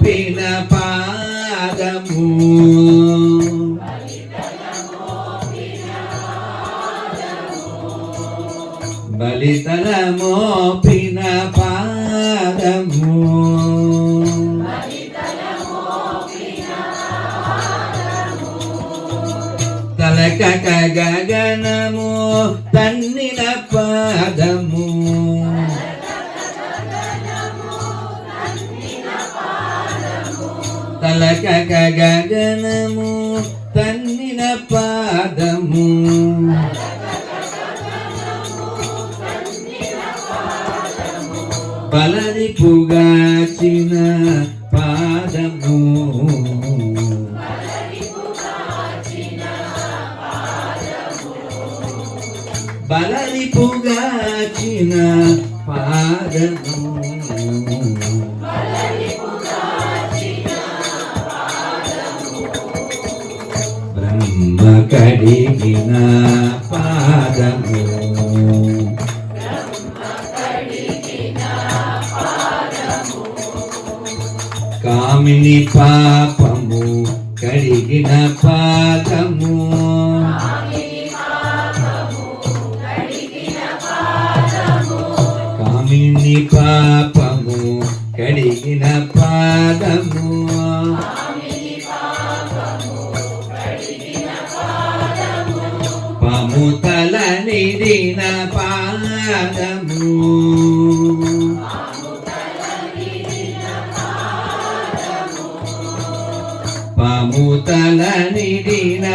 మోపిన పాదము బలితల మోపిన పాదము తలకక గగనము తన్నిన పాదము తలకక గగనము తన్నిన పాదము బలరిపుగాచిన పాదము బలరిపుగాచిన పాదము బ్రహ్మ కడిగిన పాదము కామిని పాపము కడిగిన పాదము కామిని పాపము కడిగిన పాదము పాముతల నిడిన పాదము పాముతల నిడిన